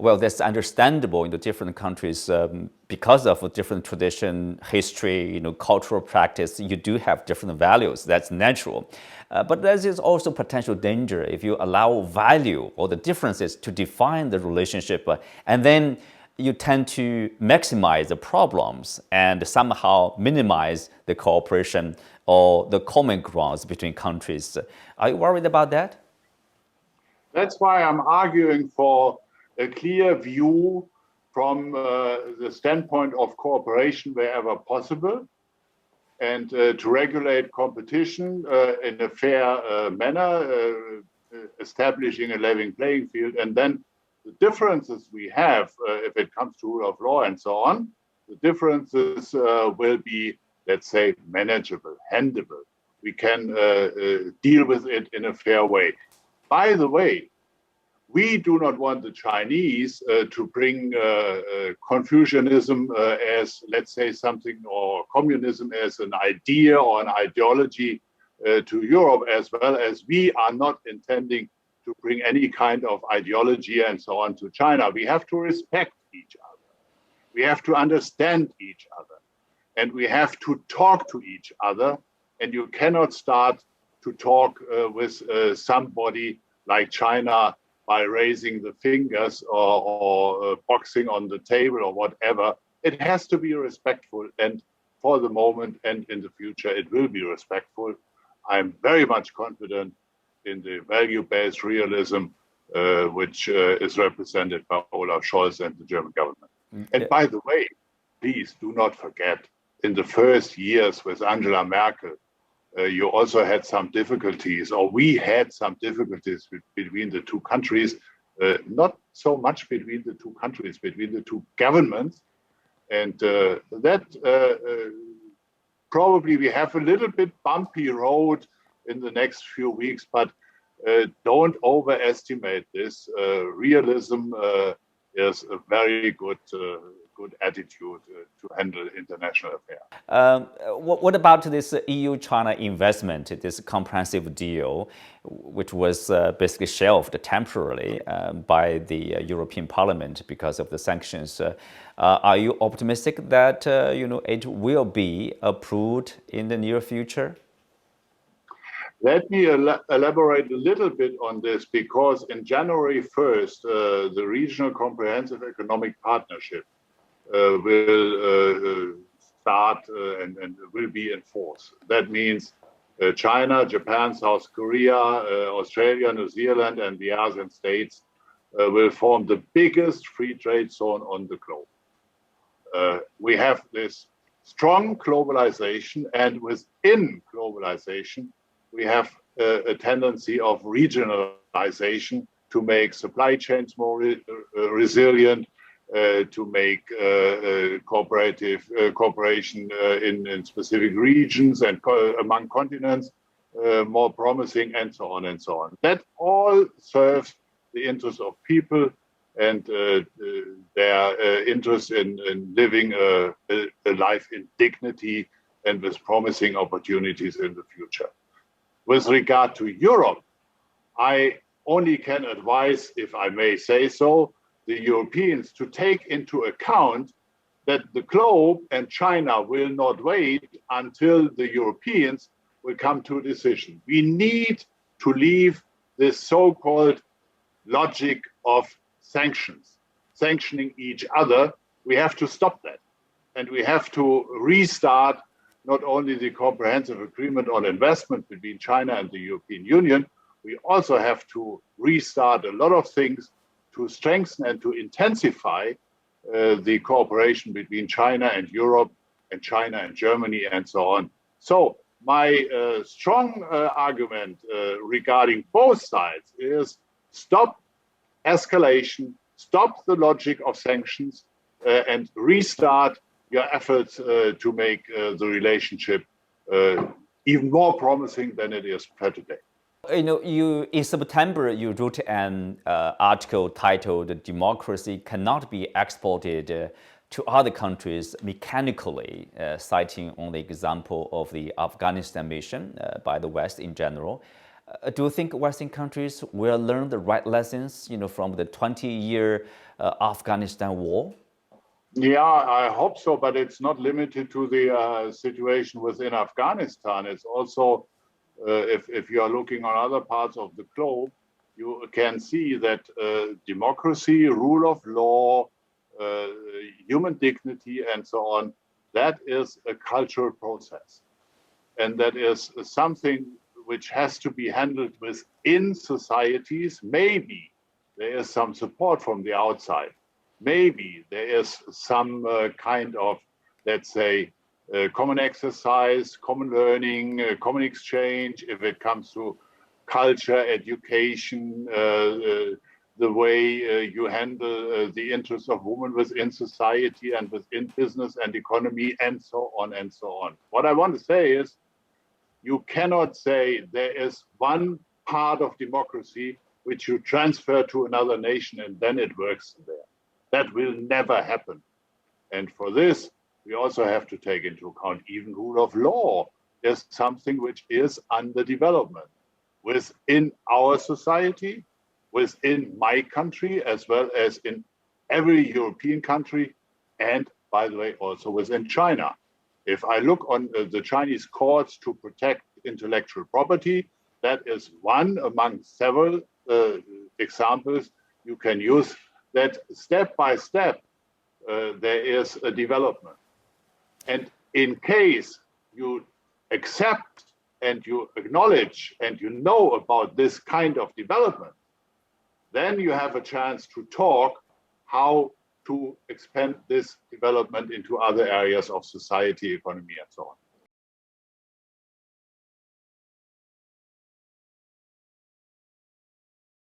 Well, that's understandable in the different countries because of a different tradition, history, cultural practice. You do have different values. That's natural. But there is also potential danger if you allow value or the differences to define the relationship, and then you tend to maximize the problems and somehow minimize the cooperation or the common grounds between countries. Are you worried about that? That's why I'm arguing for a clear view from the standpoint of cooperation wherever possible, and to regulate competition in a fair manner, establishing a level playing field. And then the differences we have, if it comes to rule of law and so on, the differences will be, let's say, manageable, handleable. We can deal with it in a fair way. By the way, we do not want the Chinese to bring Confucianism as, let's say, something, or communism as an idea or an ideology to Europe, as well as we are not intending to bring any kind of ideology and so on to China. We have to respect each other. We have to understand each other. And we have to talk to each other. And you cannot start to talk with somebody like China by raising the fingers or boxing on the table or whatever. It has to be respectful. And for the moment and in the future, it will be respectful. I'm very much confident in the value-based realism, which is represented by Olaf Scholz and the German government. And by the way, please do not forget, in the first years with Angela Merkel, you also had some difficulties, or we had some difficulties between the two countries, not so much between the two countries, between the two governments. And that probably we have a little bit bumpy road in the next few weeks, but don't overestimate this. Realism is a very good attitude to handle international affairs. What about this EU-China investment, this comprehensive deal, which was basically shelved temporarily by the European Parliament because of the sanctions? Are you optimistic that it will be approved in the near future? Let me elaborate a little bit on this, because in January 1st, the Regional Comprehensive Economic Partnership will start and will be in force. That means China, Japan, South Korea, Australia, New Zealand, and the ASEAN states will form the biggest free trade zone on the globe. We have this strong globalization, and within globalization, we have a tendency of regionalization to make supply chains more resilient, to make cooperation in specific regions and among continents more promising, and so on and so on. That all serves the interests of people and their interest in living a life in dignity and with promising opportunities in the future. With regard to Europe, I only can advise, if I may say so, the Europeans to take into account that the globe and China will not wait until the Europeans will come to a decision. We need to leave this so-called logic of sanctions, sanctioning each other. We have to stop that. And we have to restart not only the comprehensive agreement on investment between China and the European Union, we also have to restart a lot of things to strengthen and to intensify the cooperation between China and Europe and China and Germany and so on. So my strong argument regarding both sides is stop escalation, stop the logic of sanctions, and restart your efforts to make the relationship even more promising than it is per today. In September, you wrote an article titled "Democracy Cannot Be Exported to Other Countries Mechanically," citing on the example of the Afghanistan mission by the West in general. Do you think Western countries will learn the right lessons, from the 20-year Afghanistan war? Yeah, I hope so, but it's not limited to the situation within Afghanistan. It's also, if you are looking on other parts of the globe, you can see that democracy, rule of law, uh, human dignity, and so on, that is a cultural process. And that is something which has to be handled within societies. Maybe there is some support from the outside. Maybe there is some kind of, let's say, common exercise, common learning, common exchange, if it comes to culture, education, the way you handle the interests of women within society and within business and economy, and so on and so on. What I want to say is, you cannot say there is one part of democracy which you transfer to another nation and then it works there. That will never happen. And for this, we also have to take into account even rule of law is something which is under development within our society, within my country, as well as in every European country, and by the way, also within China. If I look on the Chinese courts to protect intellectual property, that is one among several examples you can use, that step by step there is a development. And in case you accept and you acknowledge and you know about this kind of development, then you have a chance to talk how to expand this development into other areas of society, economy, and so on.